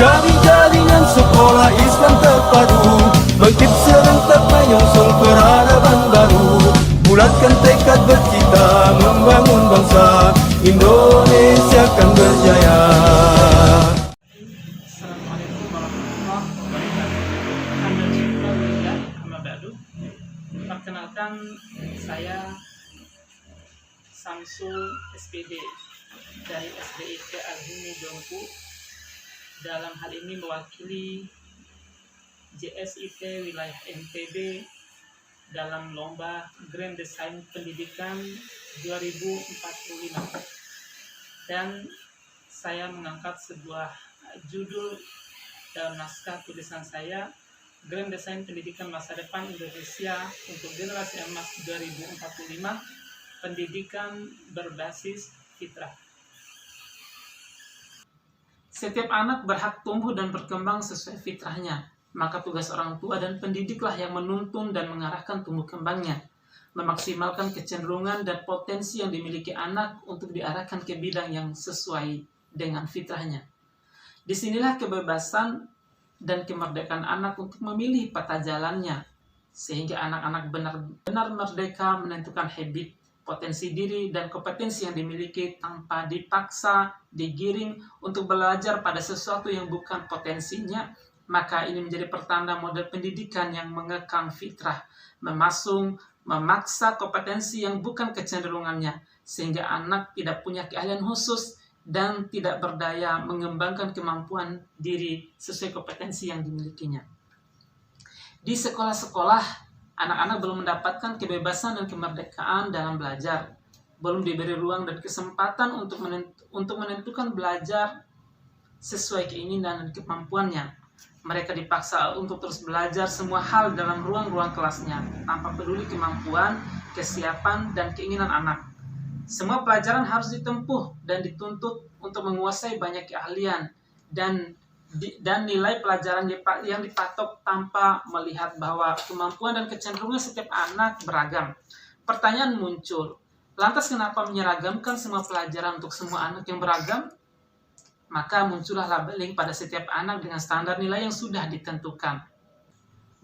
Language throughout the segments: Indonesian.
Menjadi jaringan sekolah Islam terpadu, bangkit serentak menyusul peradaban baru. Bulatkan tekad bercita membangun bangsa, Indonesia akan berjaya. Assalamualaikum warahmatullahi wabarakatuh. Alhamdulillah, amma ba'du. Perkenalkan, saya Samsul SPD dari SDIT Al-Hini Jongku. Dalam hal ini mewakili JSIT wilayah NTB dalam lomba Grand Design Pendidikan 2045. Dan saya mengangkat sebuah judul dalam naskah tulisan saya, Grand Design Pendidikan Masa Depan Indonesia untuk Generasi Emas 2045, Pendidikan Berbasis Fitrah. Setiap anak berhak tumbuh dan berkembang sesuai fitrahnya, maka tugas orang tua dan pendidiklah yang menuntun dan mengarahkan tumbuh kembangnya, memaksimalkan kecenderungan dan potensi yang dimiliki anak untuk diarahkan ke bidang yang sesuai dengan fitrahnya. Disinilah kebebasan dan kemerdekaan anak untuk memilih peta jalannya, sehingga anak-anak benar-benar merdeka menentukan habit, potensi diri, dan kompetensi yang dimiliki tanpa dipaksa, digiring untuk belajar pada sesuatu yang bukan potensinya. Maka ini menjadi pertanda model pendidikan yang mengekang fitrah, memaksa kompetensi yang bukan kecenderungannya, sehingga anak tidak punya keahlian khusus dan tidak berdaya mengembangkan kemampuan diri sesuai kompetensi yang dimilikinya. Di sekolah-sekolah, anak-anak belum mendapatkan kebebasan dan kemerdekaan dalam belajar, belum diberi ruang dan kesempatan untuk menentukan belajar sesuai keinginan dan kemampuannya. Mereka dipaksa untuk terus belajar semua hal dalam ruang-ruang kelasnya, tanpa peduli kemampuan, kesiapan, dan keinginan anak. Semua pelajaran harus ditempuh dan dituntut untuk menguasai banyak keahlian, dan nilai pelajaran yang dipatok tanpa melihat bahwa kemampuan dan kecenderungan setiap anak beragam. Pertanyaan muncul, lantas kenapa menyeragamkan semua pelajaran untuk semua anak yang beragam? Maka muncullah labeling pada setiap anak dengan standar nilai yang sudah ditentukan.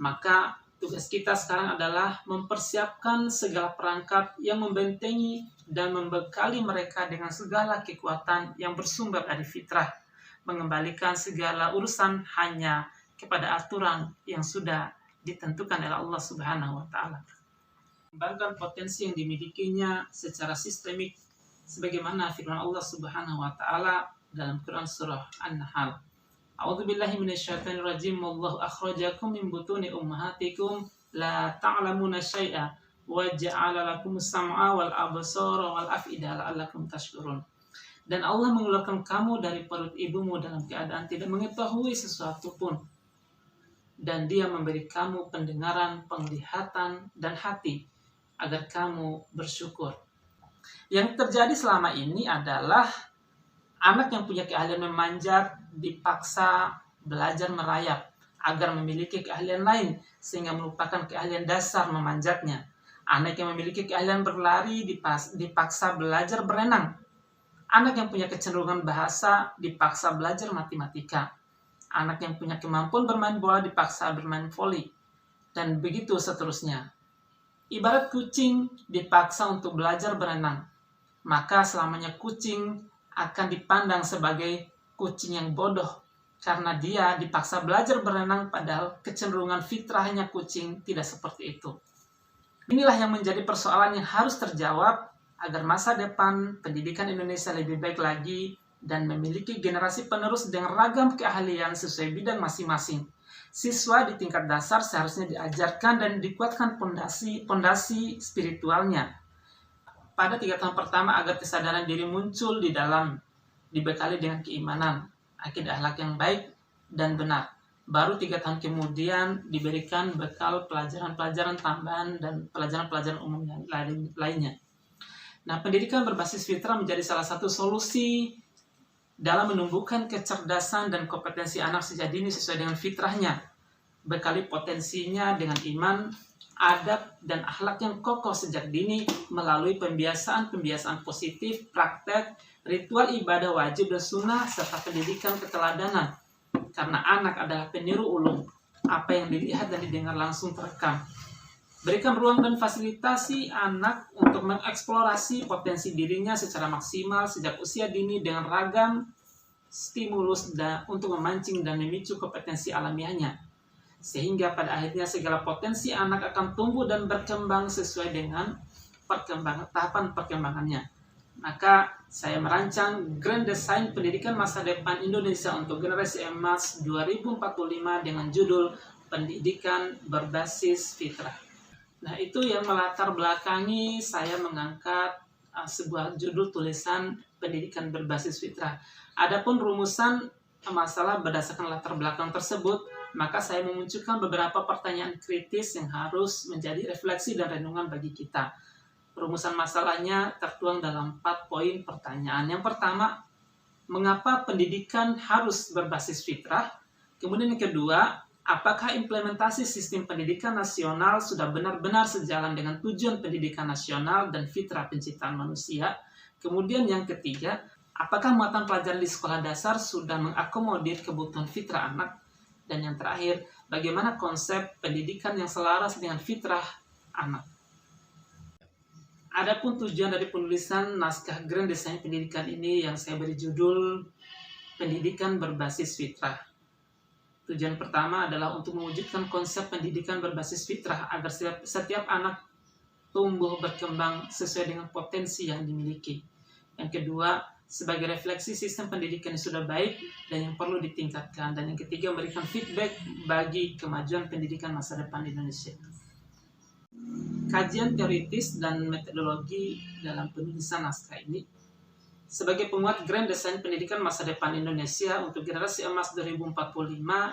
Maka tugas kita sekarang adalah mempersiapkan segala perangkat yang membentengi dan membekali mereka dengan segala kekuatan yang bersumber dari fitrah, mengembalikan segala urusan hanya kepada aturan yang sudah ditentukan oleh Allah Subhanahu wa Ta'ala. Mengembangkan potensi yang dimilikinya secara sistemik, sebagaimana firman Allah Subhanahu wa Ta'ala dalam Quran surah An-Nahl. A'udzubillahi minasyaitonirrajim. Wallahu akhrajakum min butuni ummahatikum la ta'lamuna syai'a wa ja'ala lakumus sam'a wal absara wal af'ida la'allakum tashkurun. Dan Allah mengeluarkan kamu dari perut ibumu dalam keadaan tidak mengetahui sesuatu pun. Dan Dia memberi kamu pendengaran, penglihatan, dan hati agar kamu bersyukur. Yang terjadi selama ini adalah anak yang punya keahlian memanjat dipaksa belajar merayap agar memiliki keahlian lain sehingga melupakan keahlian dasar memanjatnya. Anak yang memiliki keahlian berlari dipaksa belajar berenang. Anak yang punya kecenderungan bahasa dipaksa belajar matematika. Anak yang punya kemampuan bermain bola dipaksa bermain voli. Dan begitu seterusnya. Ibarat kucing dipaksa untuk belajar berenang. Maka selamanya kucing akan dipandang sebagai kucing yang bodoh. Karena dia dipaksa belajar berenang padahal kecenderungan fitrahnya kucing tidak seperti itu. Inilah yang menjadi persoalan yang harus terjawab agar masa depan pendidikan Indonesia lebih baik lagi dan memiliki generasi penerus dengan ragam keahlian sesuai bidang masing-masing. Siswa di tingkat dasar seharusnya diajarkan dan dikuatkan pondasi spiritualnya pada 3 tahun pertama agar kesadaran diri muncul di dalam, dibekali dengan keimanan, akidah akhlak yang baik dan benar. Baru 3 tahun kemudian diberikan bekal pelajaran-pelajaran tambahan dan pelajaran-pelajaran umum yang lainnya. Nah, pendidikan berbasis fitrah menjadi salah satu solusi dalam menumbuhkan kecerdasan dan kompetensi anak sejak dini sesuai dengan fitrahnya. Bekali potensinya dengan iman, adab, dan akhlak yang kokoh sejak dini melalui pembiasaan positif, praktek, ritual ibadah wajib dan sunnah, serta pendidikan keteladanan. karena anak adalah peniru ulung. Apa yang dilihat dan didengar langsung terekam. Berikan ruang dan fasilitasi anak untuk mengeksplorasi potensi dirinya secara maksimal sejak usia dini dengan ragam stimulus untuk memancing dan memicu kompetensi alamiahnya. Sehingga pada akhirnya segala potensi anak akan tumbuh dan berkembang sesuai dengan tahapan perkembangannya. Maka saya merancang Grand Design Pendidikan Masa Depan Indonesia untuk Generasi Emas 2045 dengan judul Pendidikan Berbasis Fitrah. Nah, itu yang melatar belakangi saya mengangkat sebuah judul tulisan Pendidikan Berbasis Fitrah. Adapun rumusan masalah berdasarkan latar belakang tersebut, maka saya memunculkan beberapa pertanyaan kritis yang harus menjadi refleksi dan renungan bagi kita. Rumusan masalahnya tertuang dalam 4 poin pertanyaan. Yang pertama, mengapa pendidikan harus berbasis fitrah? Kemudian yang kedua, apakah implementasi sistem pendidikan nasional sudah benar-benar sejalan dengan tujuan pendidikan nasional dan fitrah penciptaan manusia? Kemudian yang ketiga, apakah muatan pelajaran di sekolah dasar sudah mengakomodir kebutuhan fitrah anak? Dan yang terakhir, bagaimana konsep pendidikan yang selaras dengan fitrah anak? Adapun tujuan dari penulisan naskah Grand Design Pendidikan ini yang saya beri judul Pendidikan Berbasis Fitrah. Tujuan pertama adalah untuk mewujudkan konsep pendidikan berbasis fitrah agar setiap anak tumbuh berkembang sesuai dengan potensi yang dimiliki. Yang kedua, sebagai refleksi sistem pendidikan yang sudah baik dan yang perlu ditingkatkan. Dan yang ketiga, memberikan feedback bagi kemajuan pendidikan masa depan Indonesia. Kajian teoritis dan metodologi dalam penulisan naskah ini. Sebagai penguat Grand Design Pendidikan Masa Depan Indonesia untuk Generasi Emas 2045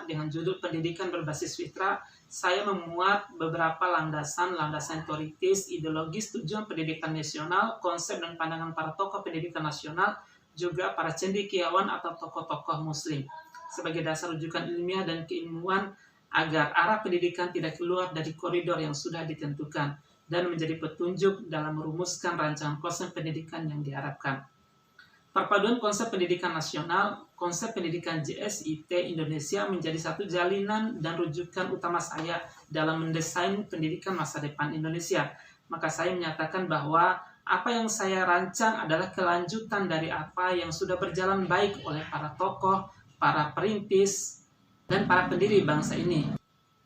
dengan judul Pendidikan Berbasis Fitrah, saya memuat beberapa landasan teoritis, ideologis, tujuan pendidikan nasional, konsep dan pandangan para tokoh pendidikan nasional, juga para cendekiawan atau tokoh-tokoh muslim, sebagai dasar rujukan ilmiah dan keilmuan agar arah pendidikan tidak keluar dari koridor yang sudah ditentukan dan menjadi petunjuk dalam merumuskan rancangan konsep pendidikan yang diharapkan. Perpaduan konsep pendidikan nasional, konsep pendidikan JSIT Indonesia menjadi satu jalinan dan rujukan utama saya dalam mendesain pendidikan masa depan Indonesia. Maka saya menyatakan bahwa apa yang saya rancang adalah kelanjutan dari apa yang sudah berjalan baik oleh para tokoh, para perintis, dan para pendiri bangsa ini.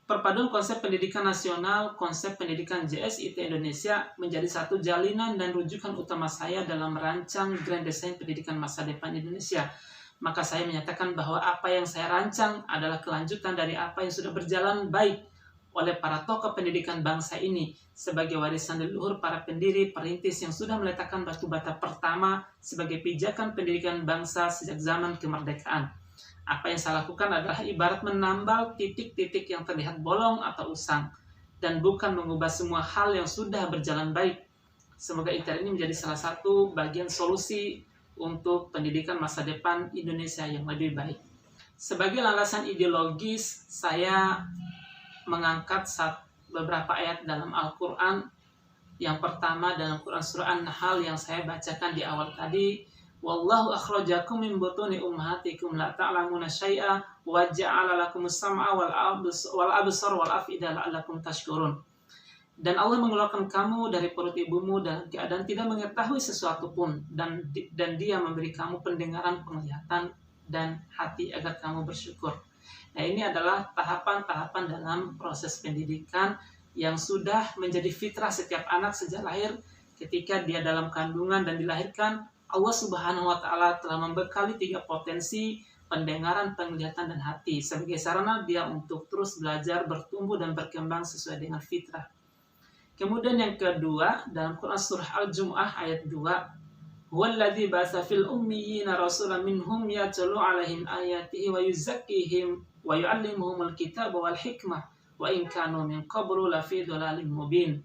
Perpaduan konsep pendidikan nasional, konsep pendidikan JSIT Indonesia menjadi satu jalinan dan rujukan utama saya dalam merancang Grand Design Pendidikan Masa Depan Indonesia. Maka saya menyatakan bahwa apa yang saya rancang adalah kelanjutan dari apa yang sudah berjalan baik oleh para tokoh pendidikan bangsa ini sebagai warisan leluhur para pendiri perintis yang sudah meletakkan batu bata pertama sebagai pijakan pendidikan bangsa sejak zaman kemerdekaan. Apa yang saya lakukan adalah ibarat menambal titik-titik yang terlihat bolong atau usang dan bukan mengubah semua hal yang sudah berjalan baik. Semoga ikhtiar ini menjadi salah satu bagian solusi untuk pendidikan masa depan Indonesia yang lebih baik. Sebagai landasan ideologis, saya mengangkat beberapa ayat dalam Al-Quran. Yang pertama dalam Quran Surah An-Nahl yang saya bacakan di awal tadi, Wallahu akhrajakum min butuni ummahatikum la ta'lamuna syai'a wa ja'ala lakumus sam'a wal absar wal af'ida la'allakum tashkurun. Dan Allah mengeluarkan kamu dari perut ibumu dalam keadaan tidak mengetahui sesuatu pun dan Dia memberi kamu pendengaran, penglihatan dan hati agar kamu bersyukur. Nah, ini adalah tahapan-tahapan dalam proses pendidikan yang sudah menjadi fitrah setiap anak sejak lahir. Ketika dia dalam kandungan dan dilahirkan, Allah Subhanahu wa Ta'ala telah membekali 3 potensi pendengaran, penglihatan, dan hati sebagai sarana dia untuk terus belajar, bertumbuh, dan berkembang sesuai dengan fitrah. Kemudian yang kedua, dalam Quran Surah Al-Jumu'ah ayat 2, Huwallazi ba'atsa fil ummiyina rasulan minhum yatlu 'alaihim ayatihi wa yuzakkihim wa yu'allimuhumul kitaba wal hikmah wa in kanu min qablu lafi dhalalin mubin.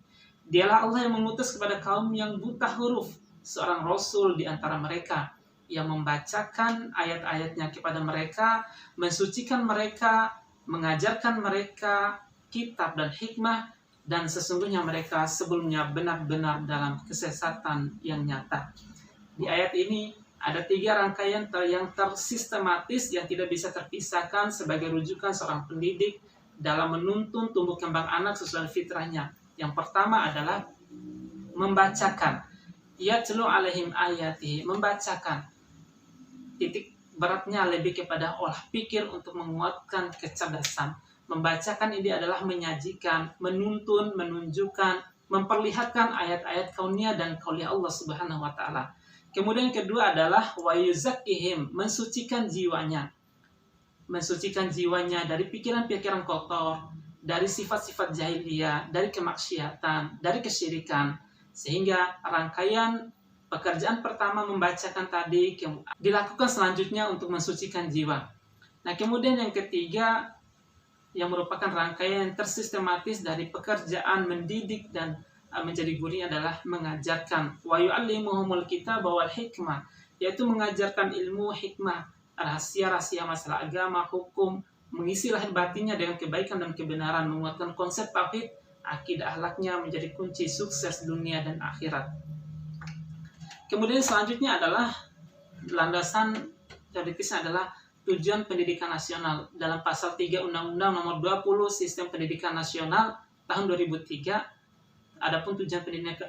Dialah Allah yang mengutus kepada kaum yang buta huruf seorang rasul di antara mereka yang membacakan ayat-ayatnya kepada mereka, mensucikan mereka, mengajarkan mereka kitab dan hikmah, dan sesungguhnya mereka sebelumnya benar-benar dalam kesesatan yang nyata. Di ayat ini Ada 3 rangkaian yang tersistematis yang tidak bisa terpisahkan sebagai rujukan seorang pendidik dalam menuntun tumbuh kembang anak sesuai fitrahnya. Yang pertama adalah membacakan. Yatlu alaihim ayati, membacakan. Titik beratnya lebih kepada olah pikir untuk menguatkan kecerdasan. Membacakan ini adalah menyajikan, menuntun, menunjukkan, memperlihatkan ayat-ayat kauniyah dan qauliyah Allah Subhanahu wa taala. Kemudian kedua adalah wa yuzakkihim, mensucikan jiwanya. Mensucikan jiwanya dari pikiran-pikiran kotor, dari sifat-sifat jahiliyah, dari kemaksiatan, dari kesyirikan. Sehingga rangkaian pekerjaan pertama membacakan tadi dilakukan selanjutnya untuk mensucikan jiwa. Nah, kemudian yang ketiga yang merupakan rangkaian tersistematis dari pekerjaan mendidik dan menjadi gurunya adalah mengajarkan wa yu'allimuhumul kitaba wal hikmah, yaitu mengajarkan ilmu hikmah, rahasia-rahasia masalah agama, hukum, mengisi lahir batinnya dengan kebaikan dan kebenaran, menguatkan konsep tauhid, akidah akhlaknya menjadi kunci sukses dunia dan akhirat. Kemudian selanjutnya adalah landasan teoritisnya adalah tujuan pendidikan nasional dalam pasal 3 Undang-Undang Nomor 20 Sistem Pendidikan Nasional tahun 2003. Adapun tujuan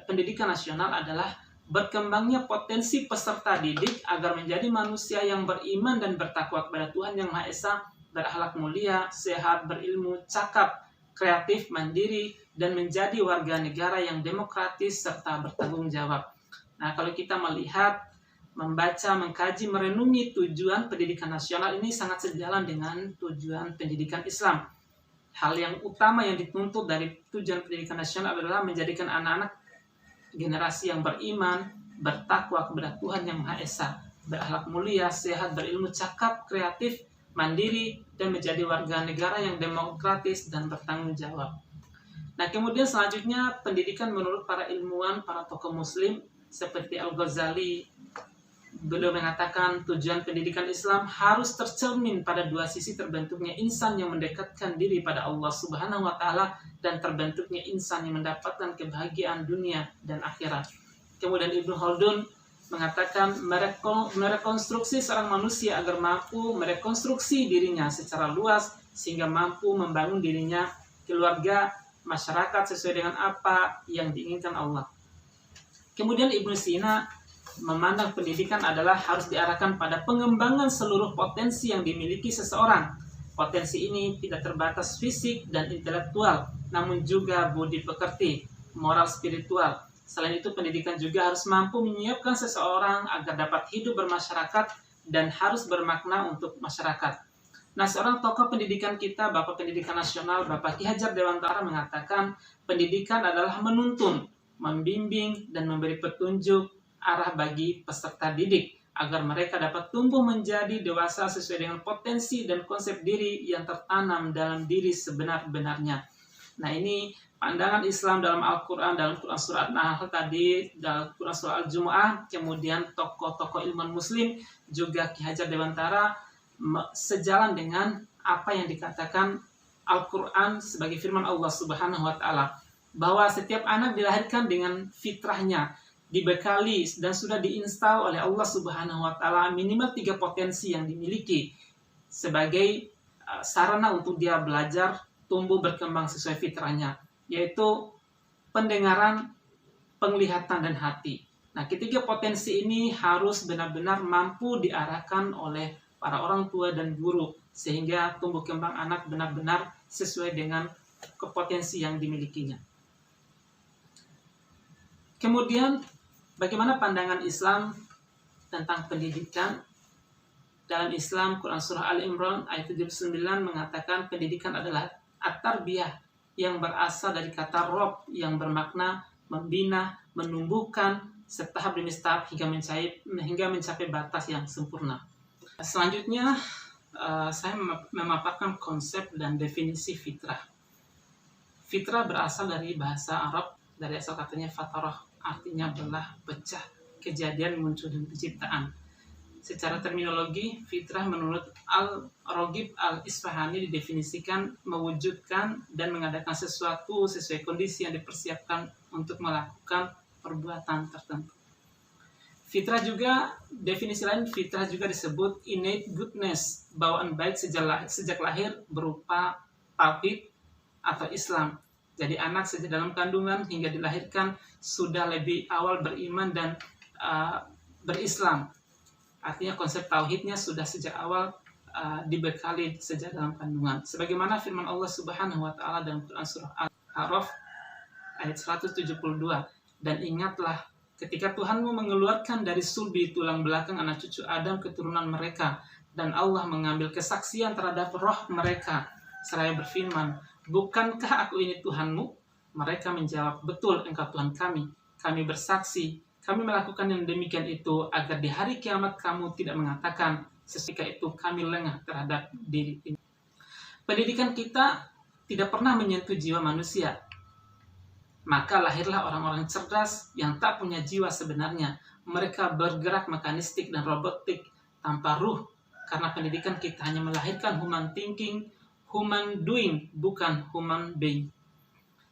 pendidikan nasional adalah berkembangnya potensi peserta didik agar menjadi manusia yang beriman dan bertakwa kepada Tuhan Yang Maha Esa, berakhlak mulia, sehat, berilmu, cakap, kreatif, mandiri, dan menjadi warga negara yang demokratis serta bertanggung jawab. Nah, kalau kita melihat, membaca, mengkaji, merenungi tujuan pendidikan nasional ini sangat sejalan dengan tujuan pendidikan Islam. Hal yang utama yang dituntut dari tujuan pendidikan nasional adalah menjadikan anak-anak generasi yang beriman, bertakwa kepada Tuhan Yang Maha Esa, berakhlak mulia, sehat, berilmu, cakap, kreatif, mandiri, dan menjadi warga negara yang demokratis dan bertanggung jawab. Nah, kemudian selanjutnya pendidikan menurut para ilmuwan, para tokoh muslim seperti Al-Ghazali, beliau mengatakan tujuan pendidikan Islam harus tercermin pada 2 sisi terbentuknya insan yang mendekatkan diri pada Allah Subhanahu wa taala dan terbentuknya insan yang mendapatkan kebahagiaan dunia dan akhirat. Kemudian Ibnu Khaldun mengatakan merekonstruksi seorang manusia agar mampu merekonstruksi dirinya secara luas sehingga mampu membangun dirinya, keluarga, masyarakat sesuai dengan apa yang diinginkan Allah. Kemudian Ibnu Sina memandang pendidikan adalah harus diarahkan pada pengembangan seluruh potensi yang dimiliki seseorang. Potensi ini tidak terbatas fisik dan intelektual, namun juga budi pekerti, moral spiritual. Selain itu, pendidikan juga harus mampu menyiapkan seseorang agar dapat hidup bermasyarakat dan harus bermakna untuk masyarakat. Nah, seorang tokoh pendidikan kita, Bapak Pendidikan Nasional, Bapak Ki Hajar Dewantara mengatakan, pendidikan adalah menuntun, membimbing, dan memberi petunjuk arah bagi peserta didik agar mereka dapat tumbuh menjadi dewasa sesuai dengan potensi dan konsep diri yang tertanam dalam diri sebenar-benarnya. Nah, ini pandangan Islam dalam Al-Quran, dalam Quran Surat Nahl tadi, dalam Quran Surat Al-Jumu'ah, kemudian tokoh-tokoh ilmuwan muslim, juga Ki Hajar Dewantara, sejalan dengan apa yang dikatakan Al-Quran sebagai firman Allah Subhanahu wa taala, bahwa setiap anak dilahirkan dengan fitrahnya, dibekali dan sudah diinstal oleh Allah Subhanahu wa taala minimal 3 potensi yang dimiliki sebagai sarana untuk dia belajar, tumbuh, berkembang sesuai fitrahnya, yaitu pendengaran, penglihatan, dan hati. Nah, ketiga potensi ini harus benar-benar mampu diarahkan oleh para orang tua dan guru sehingga tumbuh kembang anak benar-benar sesuai dengan kompetensi yang dimilikinya. Kemudian, bagaimana pandangan Islam tentang pendidikan? Dalam Islam, Quran Surah Al-Imran ayat 79 mengatakan pendidikan adalah at-tarbiyah yang berasal dari kata rob yang bermakna membina, menumbuhkan, setahap demi tahap hingga mencapai batas yang sempurna. Selanjutnya, saya memaparkan konsep dan definisi fitrah. Fitrah berasal dari bahasa Arab, dari asal katanya fatarah, artinya belah, pecah, kejadian, muncul, dan penciptaan. Secara terminologi, fitrah menurut Al-Raghib Al-Isfahani didefinisikan mewujudkan dan mengadakan sesuatu sesuai kondisi yang dipersiapkan untuk melakukan perbuatan tertentu. Fitrah juga, definisi lain fitrah juga disebut innate goodness, bawaan baik sejak lahir berupa tauhid atau Islam. Jadi anak sejak dalam kandungan hingga dilahirkan sudah lebih awal beriman dan berislam. Artinya konsep tauhidnya sudah sejak awal dibekali sejak dalam kandungan. Sebagaimana firman Allah Subhanahu wa taala dalam Quran surah Al-A'raf ayat 172, dan ingatlah ketika Tuhanmu mengeluarkan dari sulbi tulang belakang anak cucu Adam keturunan mereka, dan Allah mengambil kesaksian terhadap roh mereka seraya berfirman, bukankah aku ini Tuhanmu? Mereka menjawab, betul, engkau Tuhan kami. Kami bersaksi, kami melakukan yang demikian itu agar di hari kiamat kamu tidak mengatakan, sesudah itu kami lengah terhadap diri ini. Pendidikan kita tidak pernah menyentuh jiwa manusia. Maka lahirlah orang-orang cerdas yang tak punya jiwa sebenarnya. Mereka bergerak mekanistik dan robotik tanpa ruh. Karena pendidikan kita hanya melahirkan human thinking, human doing, bukan human being.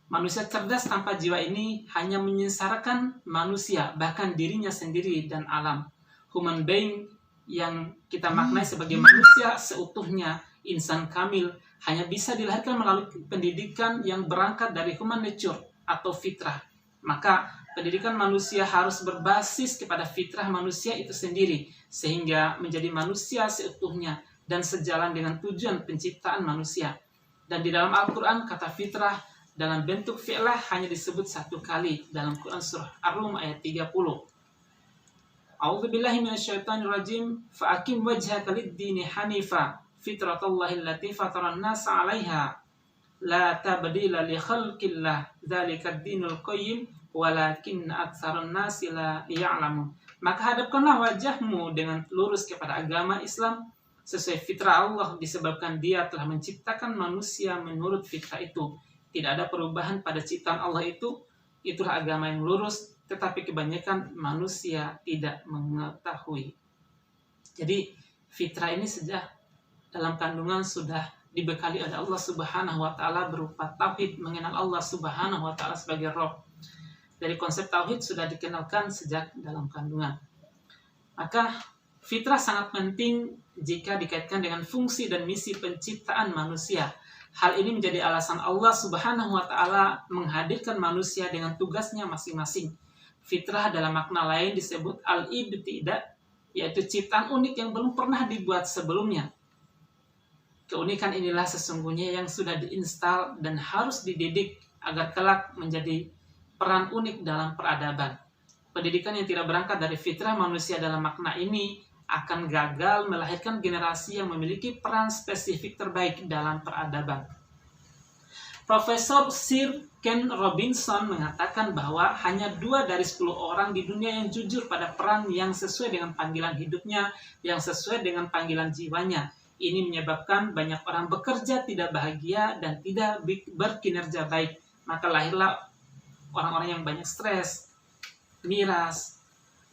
Manusia cerdas tanpa jiwa ini hanya menyengsarakan manusia, bahkan dirinya sendiri dan alam. Human being yang kita maknai sebagai manusia seutuhnya, insan kamil, hanya bisa dilahirkan melalui pendidikan yang berangkat dari human nature atau fitrah. Maka pendidikan manusia harus berbasis kepada fitrah manusia itu sendiri, sehingga menjadi manusia seutuhnya dan sejalan dengan tujuan penciptaan manusia. Dan di dalam Al-Quran kata fitrah dalam bentuk fi'lah hanya disebut satu kali dalam Quran surah Ar-Rum ayat 30. A'udzubillahi minasyaitonirrajim, fa'akim wajhaka lid-dini hanifa fitratallahi allati fataran nasa 'alaiha la tabdila li khalqillah dzalika ad-dinul qayyim walakinna aktsarun nasi la ya'lamun. Maka hadapkanlah wajahmu dengan lurus kepada agama Islam sesuai fitrah Allah, disebabkan Dia telah menciptakan manusia menurut fitrah itu. Tidak ada perubahan pada ciptaan Allah itu. Itulah agama yang lurus, tetapi kebanyakan manusia tidak mengetahui. Jadi fitrah ini sejak dalam kandungan sudah dibekali oleh Allah Subhanahu wa taala berupa tauhid, mengenal Allah Subhanahu wa taala sebagai Rabb. Dari konsep tauhid sudah dikenalkan sejak dalam kandungan. Maka fitrah sangat penting jika dikaitkan dengan fungsi dan misi penciptaan manusia. Hal ini menjadi alasan Allah Subhanahu wa taala menghadirkan manusia dengan tugasnya masing-masing. Fitrah dalam makna lain disebut al-ibtidah, yaitu ciptaan unik yang belum pernah dibuat sebelumnya. Keunikan inilah sesungguhnya yang sudah diinstal dan harus dididik agar kelak menjadi peran unik dalam peradaban. Pendidikan yang tidak berangkat dari fitrah manusia dalam makna ini akan gagal melahirkan generasi yang memiliki peran spesifik terbaik dalam peradaban. Profesor Sir Ken Robinson mengatakan bahwa hanya 2 dari 10 orang di dunia yang jujur pada peran yang sesuai dengan panggilan hidupnya, yang sesuai dengan panggilan jiwanya. Ini menyebabkan banyak orang bekerja tidak bahagia dan tidak berkinerja baik. Maka lahirlah orang-orang yang banyak stres, miras,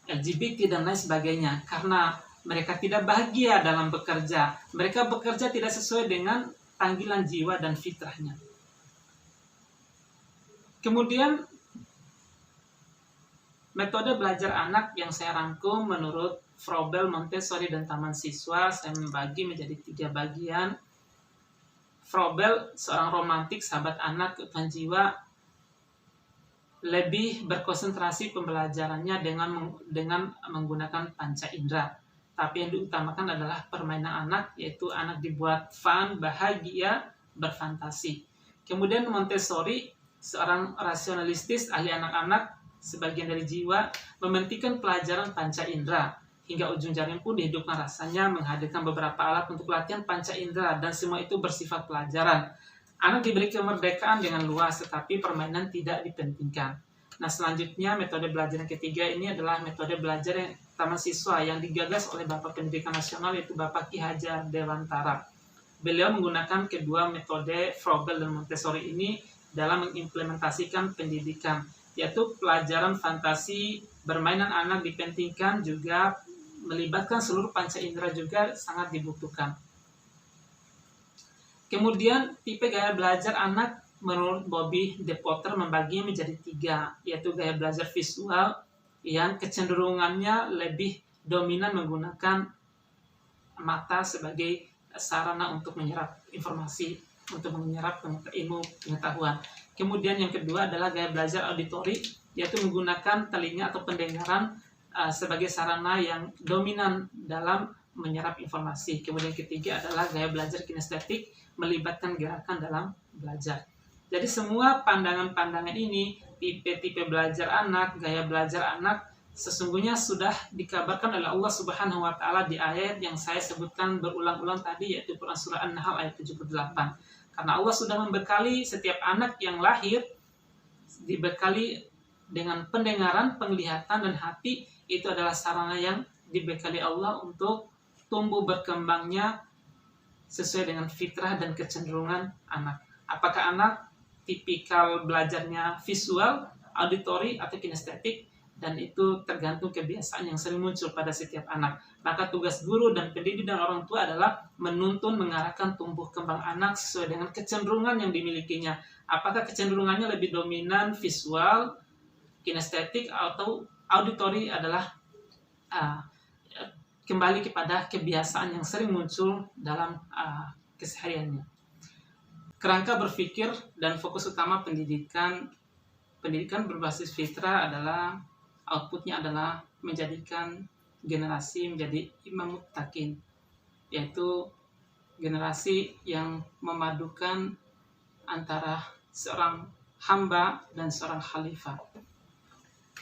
LGBT, dan lain sebagainya. Karena mereka tidak bahagia dalam bekerja. Mereka bekerja tidak sesuai dengan panggilan jiwa dan fitrahnya. Kemudian, metode belajar anak yang saya rangkum menurut Froebel, Montessori, dan Taman Siswa, saya membagi menjadi 3 bagian. Froebel, seorang romantik, sahabat anak, keutuhan jiwa, lebih berkonsentrasi pembelajarannya dengan menggunakan panca indera. Tapi yang diutamakan adalah permainan anak, yaitu anak dibuat fun, bahagia, berfantasi. Kemudian Montessori, seorang rasionalistis, ahli anak-anak, sebagian dari jiwa, mementingkan pelajaran panca indera. Hingga ujung jarum pun dihidupkan rasanya menghadirkan beberapa alat untuk latihan panca indera, dan semua itu bersifat pelajaran. Anak diberi kemerdekaan dengan luas, tetapi permainan tidak dipentingkan. Nah, selanjutnya metode belajar yang ketiga ini adalah metode belajar yang taman siswa yang digagas oleh Bapak Pendidikan Nasional, yaitu Bapak Ki Hajar Dewantara. Beliau menggunakan kedua metode Froebel dan Montessori ini dalam mengimplementasikan pendidikan, yaitu pelajaran fantasi, bermainan anak dipentingkan, juga melibatkan seluruh panca indera juga sangat dibutuhkan. Kemudian tipe gaya belajar anak menurut Bobby De Potter membaginya menjadi 3, yaitu gaya belajar visual, yang kecenderungannya lebih dominan menggunakan mata sebagai sarana untuk menyerap informasi, untuk menyerap ilmu pengetahuan. Kemudian yang kedua adalah gaya belajar auditori, yaitu menggunakan telinga atau pendengaran sebagai sarana yang dominan dalam menyerap informasi. Kemudian ketiga adalah gaya belajar kinestetik, melibatkan gerakan dalam belajar. Jadi semua pandangan-pandangan ini, tipe-tipe belajar anak, gaya belajar anak, sesungguhnya sudah dikabarkan oleh Allah Subhanahu wa taala di ayat yang saya sebutkan berulang-ulang tadi, yaitu Quran surah An-Nahl ayat 78. Karena Allah sudah membekali setiap anak yang lahir dibekali dengan pendengaran, penglihatan dan hati. Itu adalah sarana yang dibekali Allah untuk tumbuh berkembangnya sesuai dengan fitrah dan kecenderungan anak. Apakah anak tipikal belajarnya visual, auditori, atau kinestetik, dan itu tergantung kebiasaan yang sering muncul pada setiap anak. Maka tugas guru dan pendidik dan orang tua adalah menuntun, mengarahkan tumbuh kembang anak sesuai dengan kecenderungan yang dimilikinya. Apakah kecenderungannya lebih dominan visual, kinestetik, atau auditori, adalah kembali kepada kebiasaan yang sering muncul dalam kesehariannya. Kerangka berpikir dan fokus utama pendidikan berbasis fitrah adalah outputnya adalah menjadikan generasi menjadi imam muttaqin, yaitu generasi yang memadukan antara seorang hamba dan seorang khalifah.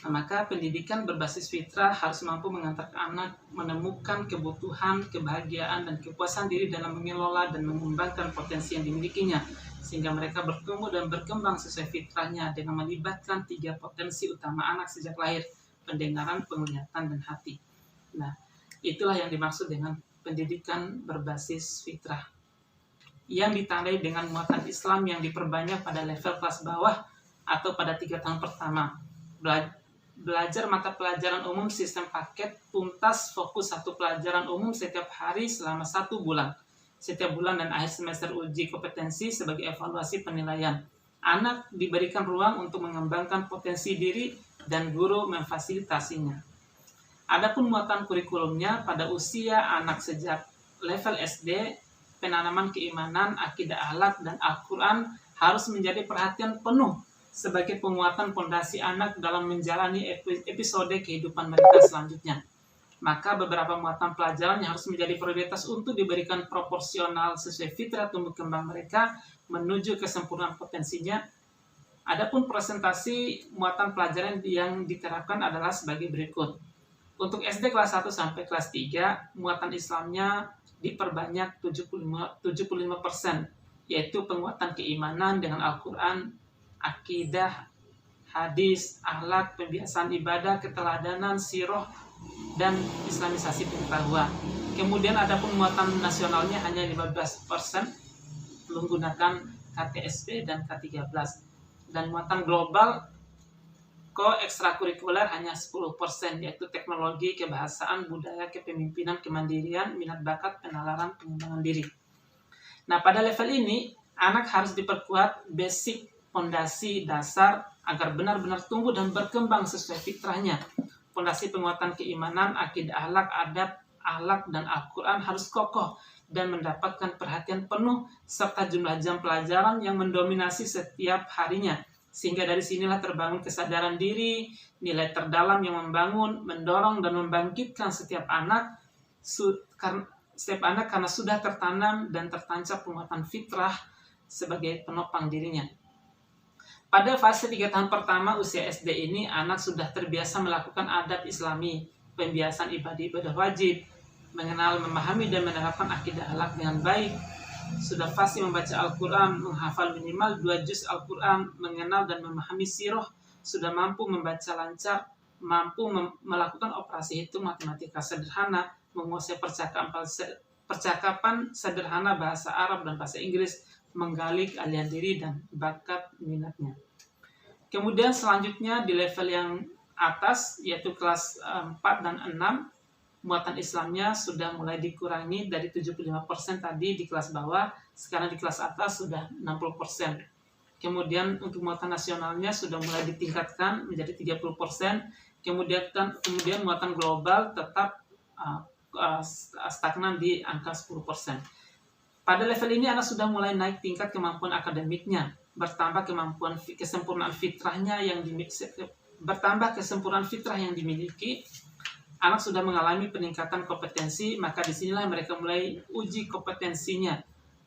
Nah, maka pendidikan berbasis fitrah harus mampu mengantarkan anak menemukan kebutuhan, kebahagiaan, dan kepuasan diri dalam mengelola dan mengembangkan potensi yang dimilikinya, sehingga mereka bertumbuh dan berkembang sesuai fitrahnya dengan melibatkan 3 potensi utama anak sejak lahir: pendengaran, penglihatan, dan hati. Nah, itulah yang dimaksud dengan pendidikan berbasis fitrah, yang ditandai dengan muatan Islam yang diperbanyak pada level kelas bawah atau pada 3 tahun pertama. Belajar mata pelajaran umum sistem paket tuntas fokus 1 pelajaran umum setiap hari selama 1 bulan. Setiap bulan dan akhir semester uji kompetensi sebagai evaluasi penilaian. Anak diberikan ruang untuk mengembangkan potensi diri dan guru memfasilitasinya. Adapun muatan kurikulumnya pada usia anak sejak level SD, penanaman keimanan, akidah akhlak, dan Al-Quran harus menjadi perhatian penuh sebagai penguatan fondasi anak dalam menjalani episode kehidupan mereka selanjutnya. Maka beberapa muatan pelajaran yang harus menjadi prioritas untuk diberikan proporsional sesuai fitrah tumbuh kembang mereka menuju kesempurnaan potensinya. Adapun presentasi muatan pelajaran yang diterapkan adalah sebagai berikut. Untuk SD kelas 1 sampai kelas 3, muatan Islamnya diperbanyak 75%, yaitu penguatan keimanan dengan Al-Quran, akidah, hadis, akhlak, pembiasaan ibadah, keteladanan, sirah, dan islamisasi pengetahuan. Kemudian adapun muatan nasionalnya hanya 15% menggunakan KTSP dan K13. Dan muatan global ekstrakurikuler hanya 10%, yaitu teknologi, kebahasaan, budaya, kepemimpinan, kemandirian, minat bakat, penalaran, pengembangan diri. Nah, pada level ini anak harus diperkuat basic fondasi dasar agar benar-benar tumbuh dan berkembang sesuai fitrahnya. Fondasi penguatan keimanan, akidah akhlak, dan Al-Quran harus kokoh dan mendapatkan perhatian penuh serta jumlah jam pelajaran yang mendominasi setiap harinya. Sehingga dari sinilah terbangun kesadaran diri, nilai terdalam yang membangun, mendorong, dan membangkitkan setiap anak karena sudah tertanam dan tertancap penguatan fitrah sebagai penopang dirinya. Pada fase 3 tahun pertama usia SD ini, anak sudah terbiasa melakukan adat Islami, pembiasaan ibadah wajib, mengenal, memahami, dan menerapkan akidah akhlak dengan baik. Sudah fasih membaca Al-Quran, menghafal minimal 2 juz Al-Quran, mengenal dan memahami sirah, sudah mampu membaca lancar, mampu melakukan operasi hitung matematika sederhana, menguasai percakapan sederhana bahasa Arab dan bahasa Inggris, menggali keahlian diri dan bakat minatnya. Kemudian selanjutnya di level yang atas, yaitu kelas 4 dan 6, muatan Islamnya sudah mulai dikurangi dari 75% tadi di kelas bawah, sekarang di kelas atas sudah 60%. Kemudian untuk muatan nasionalnya sudah mulai ditingkatkan menjadi 30%, Kemudian muatan global tetap stagnan di angka 10%. Pada level ini anak sudah mulai naik tingkat kemampuan akademiknya, bertambah kesempurnaan fitrah yang dimiliki. Anak sudah mengalami peningkatan kompetensi, maka disinilah mereka mulai uji kompetensinya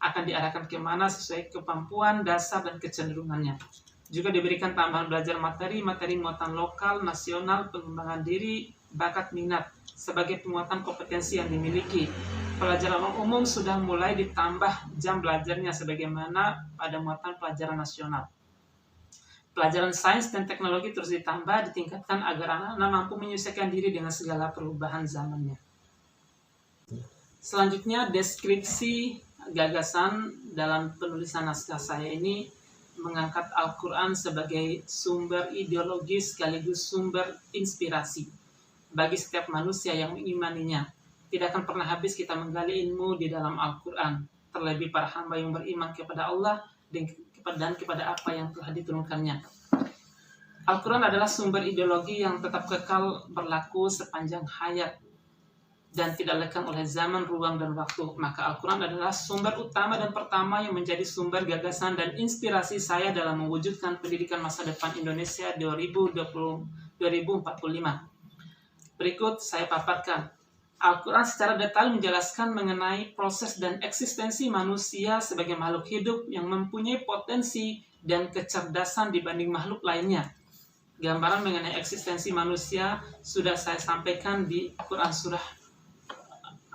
akan diarahkan kemana sesuai kemampuan dasar dan kecenderungannya. Juga diberikan tambahan belajar materi muatan lokal, nasional, pengembangan diri, bakat, minat sebagai penguatan kompetensi yang dimiliki. Pelajaran umum sudah mulai ditambah jam belajarnya sebagaimana pada muatan pelajaran nasional. Pelajaran sains dan teknologi terus ditambah, ditingkatkan agar anak-anak mampu menyesuaikan diri dengan segala perubahan zamannya. Selanjutnya, deskripsi gagasan dalam penulisan naskah saya ini mengangkat Al-Quran sebagai sumber ideologi sekaligus sumber inspirasi bagi setiap manusia yang mengimaninya. Tidak akan pernah habis kita menggali ilmu di dalam Al-Quran, terlebih para hamba yang beriman kepada Allah dan kepada apa yang telah diturunkannya. Al-Quran adalah sumber ideologi yang tetap kekal berlaku sepanjang hayat dan tidak lekang oleh zaman, ruang, dan waktu. Maka Al-Quran adalah sumber utama dan pertama yang menjadi sumber gagasan dan inspirasi saya dalam mewujudkan pendidikan masa depan Indonesia 2045. Berikut saya paparkan. Al-Quran secara detail menjelaskan mengenai proses dan eksistensi manusia sebagai makhluk hidup yang mempunyai potensi dan kecerdasan dibanding makhluk lainnya. Gambaran mengenai eksistensi manusia sudah saya sampaikan di Quran Surah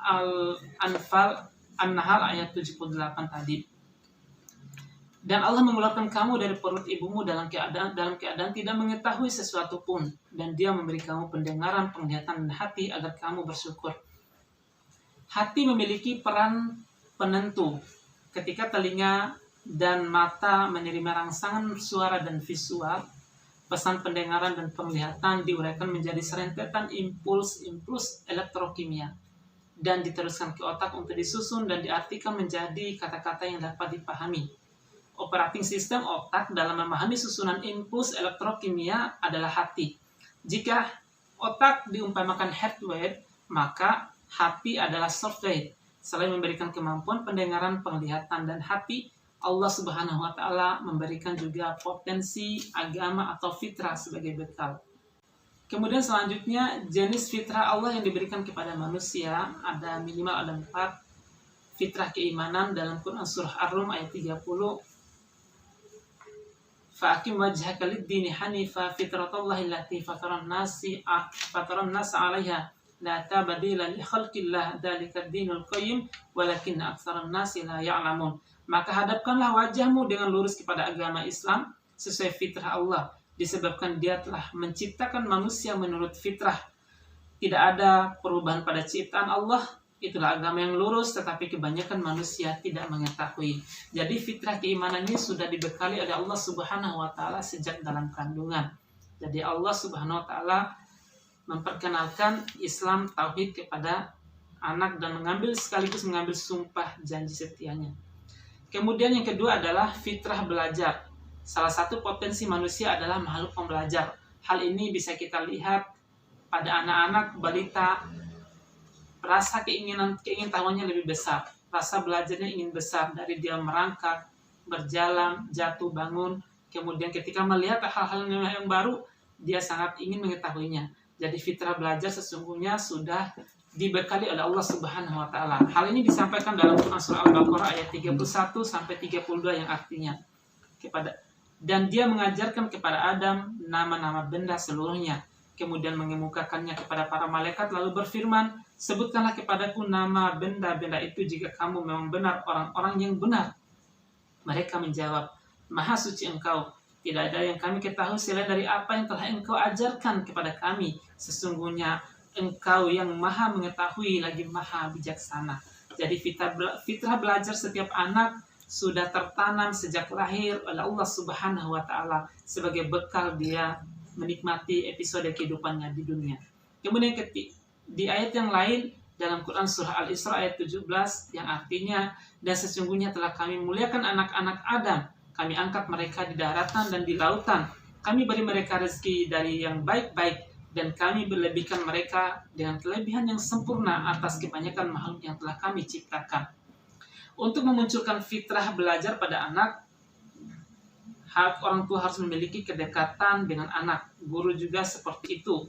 Al-Anfal An-Nahl ayat 78 tadi. Dan Allah mengeluarkan kamu dari perut ibumu dalam keadaan tidak mengetahui sesuatu pun, dan Dia memberi kamu pendengaran, penglihatan, dan hati agar kamu bersyukur. Hati memiliki peran penentu ketika telinga dan mata menerima rangsangan suara dan visual. Pesan pendengaran dan penglihatan diuraikan menjadi serentetan impuls elektrokimia dan diteruskan ke otak untuk disusun dan diartikan menjadi kata-kata yang dapat dipahami. Operating system otak dalam memahami susunan impuls elektrokimia adalah hati. Jika otak diumpamakan hardware, maka hati adalah software. Selain memberikan kemampuan pendengaran, penglihatan, dan hati, Allah Subhanahu wa Ta'ala memberikan juga potensi agama atau fitrah sebagai bekal. Kemudian selanjutnya, jenis fitrah Allah yang diberikan kepada manusia ada minimal 4. Fitrah keimanan dalam Quran Surah Ar-Rum ayat 30. Fa'akim wajhaka lid-dini hanifa fitratallahi allati fataran nasa 'alaiha la tabdila li khalqillah dzalika ad-dinul qayyim walakinna aktsaran nasi la ya'lamun. Maka hadapkanlah wajahmu dengan lurus kepada agama Islam sesuai fitrah Allah, disebabkan Dia telah menciptakan manusia menurut fitrah. Tidak ada perubahan pada ciptaan Allah. Itulah agama yang lurus, tetapi kebanyakan manusia tidak mengetahui. Jadi fitrah keimanan ini sudah dibekali oleh Allah Subhanahu wa Ta'ala sejak dalam kandungan. Jadi Allah Subhanahu wa Ta'ala memperkenalkan Islam tauhid kepada anak dan sekaligus mengambil sumpah janji setianya. Kemudian yang kedua adalah fitrah belajar. Salah satu potensi manusia adalah makhluk pembelajar. Hal ini bisa kita lihat pada anak-anak balita. Rasa keingintahuannya lebih besar. Rasa belajarnya ingin besar dari dia merangkak, berjalan, jatuh, bangun. Kemudian ketika melihat hal-hal yang baru, dia sangat ingin mengetahuinya. Jadi fitrah belajar sesungguhnya sudah dibekali oleh Allah Subhanahu wa Ta'ala. Hal ini disampaikan dalam Quran Surah Al-Baqarah ayat 31 sampai 32 yang artinya dan Dia mengajarkan kepada Adam nama-nama benda seluruhnya. Kemudian mengemukakannya kepada para malaikat lalu berfirman, sebutkanlah kepadaku nama benda-benda itu jika kamu memang benar orang-orang yang benar. Mereka menjawab, Maha suci Engkau, tidak ada yang kami ketahui selain dari apa yang telah Engkau ajarkan kepada kami. Sesungguhnya Engkau yang maha mengetahui lagi maha bijaksana. Jadi fitrah belajar setiap anak sudah tertanam sejak lahir oleh Allah Subhanahu wa Ta'ala sebagai bekal dia menikmati episode kehidupannya di dunia. Kemudian di ayat yang lain dalam Quran Surah Al-Isra ayat 17 yang artinya, dan sesungguhnya telah kami muliakan anak-anak Adam, kami angkat mereka di daratan dan di lautan, kami beri mereka rezeki dari yang baik-baik, dan kami berlebihkan mereka dengan kelebihan yang sempurna atas kebanyakan makhluk yang telah kami ciptakan. Untuk memunculkan fitrah belajar pada anak, hak orang tua harus memiliki kedekatan dengan anak. Guru juga seperti itu.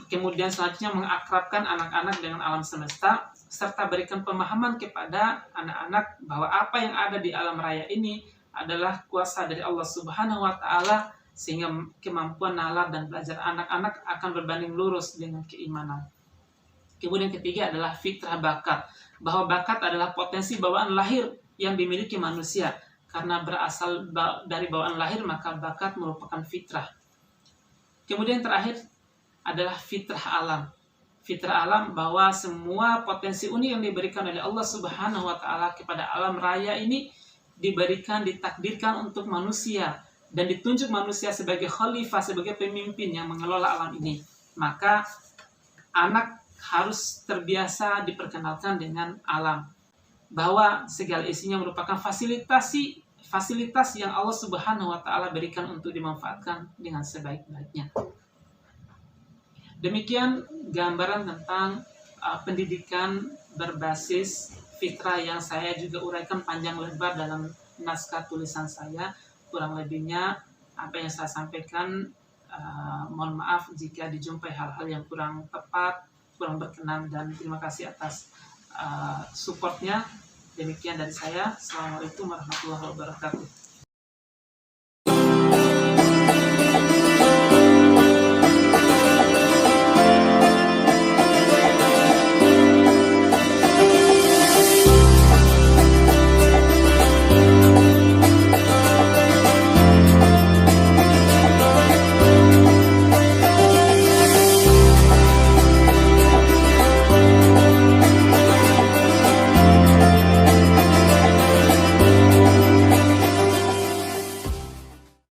Kemudian selanjutnya mengakrabkan anak-anak dengan alam semesta, serta berikan pemahaman kepada anak-anak bahwa apa yang ada di alam raya ini adalah kuasa dari Allah Subhanahu wa Ta'ala, sehingga kemampuan nalar dan belajar anak-anak akan berbanding lurus dengan keimanan. Kemudian ketiga adalah fitrah bakat, bahwa bakat adalah potensi bawaan lahir yang dimiliki manusia. Karena berasal dari bawaan lahir, maka bakat merupakan fitrah. Kemudian terakhir adalah fitrah alam. Fitrah alam bahwa semua potensi unik yang diberikan oleh Allah Subhanahu wa Ta'ala kepada alam raya ini diberikan, ditakdirkan untuk manusia, dan ditunjuk manusia sebagai khalifah, sebagai pemimpin yang mengelola alam ini. Maka anak harus terbiasa diperkenalkan dengan alam, bahwa segala isinya merupakan fasilitas yang Allah Subhanahu wa Ta'ala berikan untuk dimanfaatkan dengan sebaik-baiknya. Demikian gambaran tentang pendidikan berbasis fitrah yang saya juga uraikan panjang lebar dalam naskah tulisan saya. Kurang lebihnya apa yang saya sampaikan, mohon maaf jika dijumpai hal-hal yang kurang tepat, kurang berkenan, dan terima kasih atas supportnya. Demikian dari saya. Assalamualaikum warahmatullahi wabarakatuh.